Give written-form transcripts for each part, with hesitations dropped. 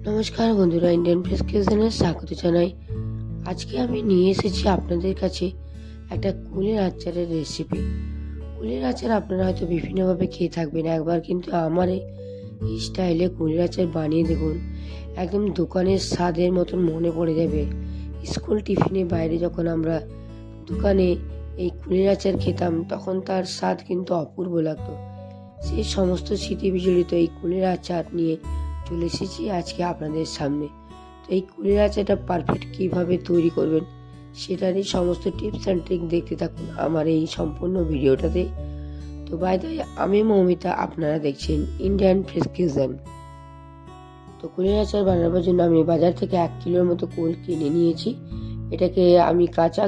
নমস্কার বন্ধুরা, Indian fresh কিচেনে স্বাগত জানাই। আজকে আমি নিয়ে এসেছি আপনাদের কাছে একটা কুলের আচারের রেসিপি। কুলের আচার আপনারা হয়তো বিভিন্নভাবে খেয়ে থাকবেন, একবার কিন্তু আমার এই স্টাইলে কুলের আচার বানিয়ে দেখুন, একদম দোকানের স্বাদের মতন মনে পড়ে যাবে। স্কুল টিফিনে বাইরে যখন আমরা দোকানে এই কুলের আচার খেতাম, তখন তার স্বাদ কিন্তু অপূর্ব লাগতো। সেই সমস্ত স্মৃতি বিজড়িত এই কুলের আচার নিয়ে চলে এসেছি আজকে আপনাদের সামনে। তো এই কুলের আচারটা পারফেক্ট কীভাবে তৈরি করবেন সেটারই সমস্ত টিপস অ্যান্ড ট্রিক দেখতে থাকুন আমার এই সম্পূর্ণ ভিডিওটাতে। তো বাই দ্য ওয়ে, আমি মৌমিতা, আপনারা দেখছেন ইন্ডিয়ান ফ্রেশ কিচেন। তো কুলের আচার বানানোর জন্য আমি বাজার থেকে 1 কিলোর মতো কুল কিনে নিয়েছি। এটাকে আমি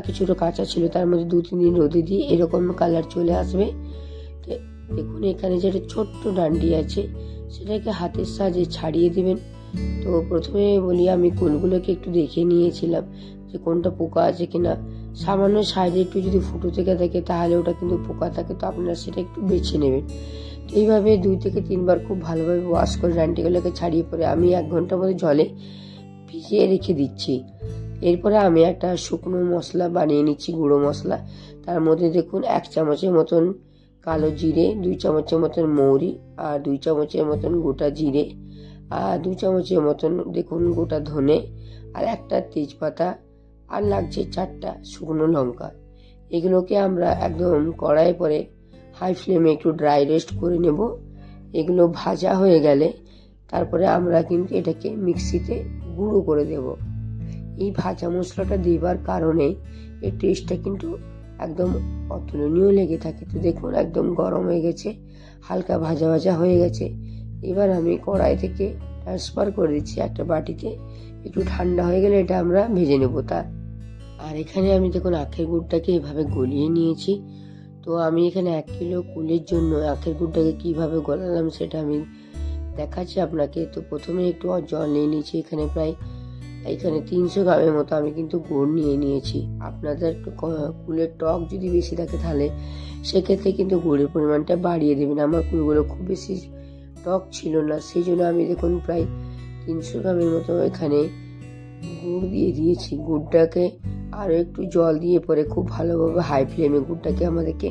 কিছুটা কাঁচা ছিল, তার মধ্যে 2-3 দিন রোদে দিয়ে এরকম কালার চলে আসবে। দেখুন এখানে যেটা ছোট্ট ডান্ডি আছে সেটাকে হাতের সাহায্যে ছাড়িয়ে দিবেন। তো প্রথমে বলি, আমি কুলগুলোকে একটু দেখে নিয়েছিলাম যে কোনটা পোকা আছে কিনা। সামান্য সাইডে একটু যদি ফুটো থেকে থাকে তাহলে ওটা কিন্তু পোকা থাকে, তো আপনারা সেটা একটু বেছে নেবেন। তো এইভাবে 2 থেকে 3 বার খুব ভালোভাবে ওয়াশ করে ডান্ডিগুলোকে ছাড়িয়ে পরে আমি 1 ঘন্টার মতো জলে ভিজিয়ে রেখে দিচ্ছি। এরপরে আমি একটা শুকনো মশলা বানিয়ে নিচ্ছি, গুঁড়ো মশলা। তার মধ্যে দেখুন 1 চামচের মতন কালো জিরে, 2 চামচের মতন মৌরি, আর 2 চামচের মতন গোটা জিরে, আর 2 চামচের মতন দেখুন গোটা ধনে, আর একটা তেজপাতা, আর লাগছে 4টা শুকনো লঙ্কা। এগুলোকে আমরা একদম কড়াইয়ে পরে হাই ফ্লেমে একটু ড্রাই রোস্ট করে নেব। এগুলো ভাজা হয়ে গেলে তারপরে আমরা কিন্তু এটাকে মিক্সিতে গুঁড়ো করে দেব। এই ভাজা মশলাটা দেবার কারণে এর টেস্টটা কিন্তু একদম অতুলনীয় লেগে থাকে। তো দেখুন একদম গরম হয়ে গেছে, হালকা ভাজা ভাজা হয়ে গেছে। এবার আমি কড়াই থেকে ট্রান্সফার করে দিচ্ছি একটা বাটিতে। একটু ঠান্ডা হয়ে গেলে এটা আমরা ভেজে নেব। আর এখানে আমি দেখুন আখের গুড়টাকে এভাবে গলিয়ে নিয়েছি। তো আমি এখানে 1 কিলো কুলের জন্য আখের গুড়টাকে কীভাবে গলালাম সেটা আমি দেখাচ্ছি আপনাকে। তো প্রথমে একটু জল নিয়ে নিয়েছি, এখানে 300 গ্রামের মতো আমি কিন্তু গুড় নিয়ে নিয়েছি। আপনাদের একটু কুলের টক যদি বেশি থাকে তাহলে সেক্ষেত্রে কিন্তু গুড়ের পরিমাণটা বাড়িয়ে দেবেন। আমার কুলগুলো খুব বেশি টক ছিল না, সেই জন্য আমি দেখুন প্রায় 300 গ্রামের মতো এখানে গুড় দিয়ে দিয়েছি। গুড়টাকে আরও একটু জল দিয়ে পরে খুব ভালোভাবে হাই ফ্লেমে গুড়টাকে আমাদেরকে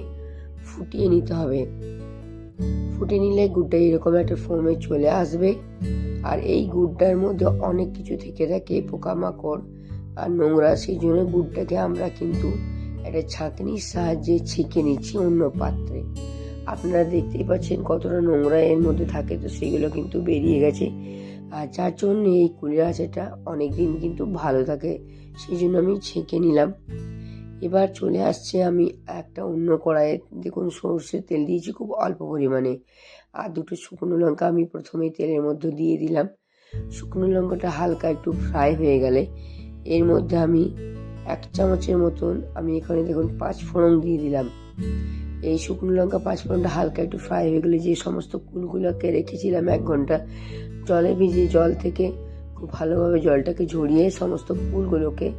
ফুটিয়ে নিতে হবে। ফুটে নিলে গুড়টা এরকম একটা ফোমে চলে আসবে। আর এই গুড়টার মধ্যে অনেক কিছু থেকে থাকে, পোকামাকড় আর নোংরা, সেই জন্য গুড়টাকে আমরা কিন্তু একটা ছাঁকনির সাহায্যে ছেঁকে নিচ্ছি অন্য পাত্রে। আপনারা দেখতেই পাচ্ছেন কতটা নোংরা এর মধ্যে থাকে, তো সেগুলো কিন্তু বেরিয়ে গেছে। আর যার জন্য এই কুলের আচারটা অনেকদিন কিন্তু ভালো থাকে, সেই জন্য আমি ছেঁকে নিলাম। এবার চলে আসছে আমি একটা অন্য কড়াইয়ে দেখুন সরষের তেল দিয়েছি খুব অল্প পরিমাণে, আর 2টো শুকনো লঙ্কা আমি প্রথমেই তেলের মধ্যে দিয়ে দিলাম। শুকনো লঙ্কাটা হালকা একটু ফ্রাই হয়ে গেলে এর মধ্যে আমি 1 চামচের মতন আমি এখানে দেখুন 5 ফোড়ন দিয়ে দিলাম। এই শুকনো লঙ্কা 5 ফোড়নটা হালকা একটু ফ্রাই হয়ে গেলে যে সমস্ত কুলগুলোকে রেখেছিলাম 1 ঘন্টা জলে ভিজিয়ে, জল থেকে খুব ভালোভাবে জলটাকে ঝরিয়ে সমস্ত কুলগুলোকে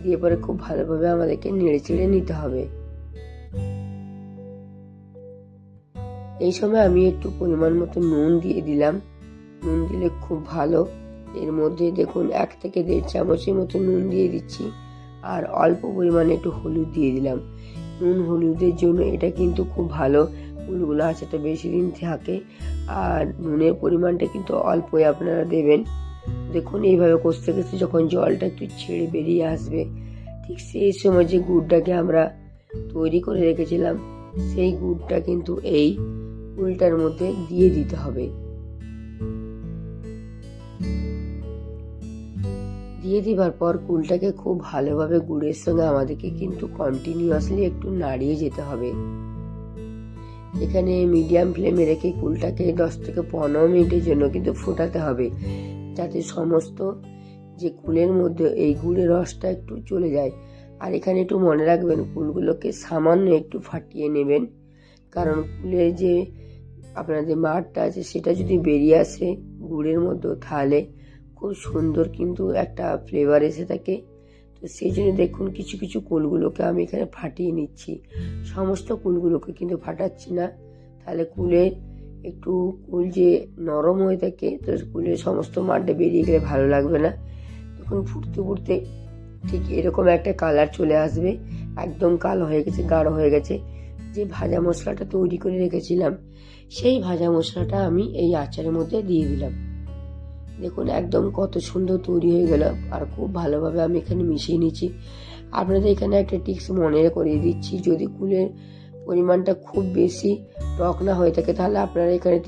দিয়ে পরে খুব ভালোভাবে আমাদেরকে নেড়ে চেড়ে নিতে হবে। এই সময় আমি একটু পরিমাণ মতো নুন দিয়ে দিলাম। নুন দিলে খুব ভালো। এর মধ্যে দেখুন 1 থেকে 1.5 চামচের মতো নুন দিয়ে দিচ্ছি, আর অল্প পরিমাণে একটু হলুদ দিয়ে দিলাম। নুন হলুদের জন্য এটা কিন্তু খুব ভালো, কুলগুলো আচারটা বেশি দিন থাকে। আর নুনের পরিমাণটা কিন্তু অল্পই আপনারা দেবেন। দেখুন এইভাবে কষতে কষতে যখন জলটা একটু ছেড়ে বেরিয়ে আসবে, ঠিক সেই সময় যে গুড়টাকে আমরা তৈরি করে রেখেছিলাম সেই গুড়টা কিন্তু এই কুলটার মধ্যে দিয়ে দিতে হবে। দিয়ে দিবার পর কুলটাকে খুব ভালোভাবে গুড়ের সঙ্গে আমাদেরকে কিন্তু কন্টিনিউয়াসলি একটু নাড়িয়ে যেতে হবে। এখানে মিডিয়াম ফ্লেমে রেখে কুলটাকে 10 থেকে 15 মিনিটের জন্য কিন্তু ফোটাতে হবে, যাতে সমস্ত যে কুলের মধ্যে এই গুড়ের রসটা একটু চলে যায়। আর এখানে একটু মনে রাখবেন কুলগুলোকে সামান্য একটু ফাটিয়ে নেবেন, কারণ কুলের যে আপনাদের মাড়টা আছে সেটা যদি বেরিয়ে আসে গুড়ের মধ্যে তাহলে খুব সুন্দর কিন্তু একটা ফ্লেভার এসে থাকে। তো সেই জন্য দেখুন কিছু কিছু কুলগুলোকে আমি এখানে ফাটিয়ে নিচ্ছি, সমস্ত কুলগুলোকে কিন্তু ফাটাচ্ছি না, তাহলে কুলের একটু কুল যে নরম হয়ে থাকে, তো কুলের সমস্ত মাঠটা বেরিয়ে গেলে ভালো লাগবে না। তখন ফুটতে ফুটতে ঠিক এরকম একটা কালার চলে আসবে, একদম কালো হয়ে গেছে, গাঢ় হয়ে গেছে। যে ভাজা মশলাটা তৈরি করে রেখেছিলাম, সেই ভাজা মশলাটা আমি এই আচারের মধ্যে দিয়ে দিলাম। দেখুন একদম কত সুন্দর তৈরি হয়ে গেল, আর খুব ভালোভাবে আমি এখানে মিশিয়ে নিচ্ছি। আপনাদের এখানে একটা টিপস মনে করিয়ে দিচ্ছি, যদি কুলের পরিমাণটা খুব বেশি টক না হয়ে থাকে, তাহলে আপনারা এখানে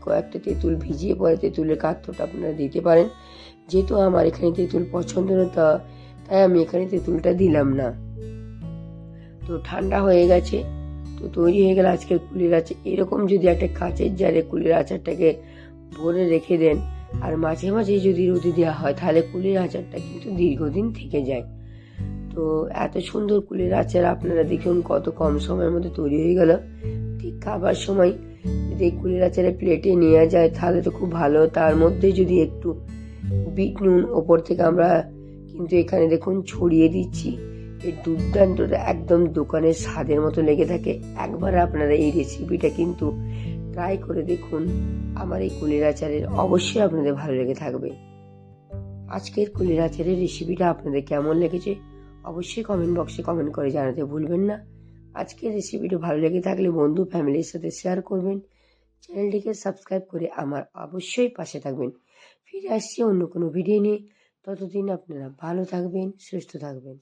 কয়েকটা তেঁতুল ভিজিয়ে পরে তেঁতুলের কাঠটা আপনারা দিতে পারেন। যেহেতু আমার এখানে তেঁতুল পছন্দ না, তাই আমি এখানে তেঁতুলটা দিলাম না। তো ঠান্ডা হয়ে গেছে, তো তৈরি হয়ে গেল আজকের কুলের আচার। এরকম যদি একটা কাঁচের জারে কুলের আচারটাকে ভরে রেখে দেন, আর মাঝে মাঝে যদি রোদে দেওয়া হয়, তাহলে কুলের আচারটা কিন্তু দীর্ঘদিন থেকে যায়। তো এত সুন্দর কুলের আচার আপনারা দেখুন কত কম সময়ের মধ্যে তৈরি হয়ে গেল। ঠিক খাবার সময় যদি এই কুলের আচারের প্লেটে নেওয়া যায়, তাহলে তো খুব ভালো। তার মধ্যে যদি একটু বিট নুন ওপর থেকে আমরা কিন্তু এখানে দেখুন ছড়িয়ে দিচ্ছি, এই দুর্দান্তটা একদম দোকানের স্বাদের মতো লেগে থাকে। একবার আপনারা এই রেসিপিটা কিন্তু ট্রাই করে দেখুন, আমার এই কুলের আচারের অবশ্যই আপনাদের ভালো লেগে থাকবে। আজকের কুলের আচারের রেসিপিটা আপনাদের কেমন লেগেছে অবশ্যই কমেন্ট বক্সে কমেন্ট করে জানাতে ভুলবেন না। আজকের রেসিপিটা ভালো লেগে থাকলে বন্ধু ফ্যামিলির সাথে শেয়ার করবেন, চ্যানেলটিকে সাবস্ক্রাইব করে আমার অবশ্যই পাশে থাকবেন। ফিরে আসছি অন্য কোনো ভিডিও নিয়ে, ততদিন আপনারা ভালো থাকবেন, সুস্থ থাকবেন।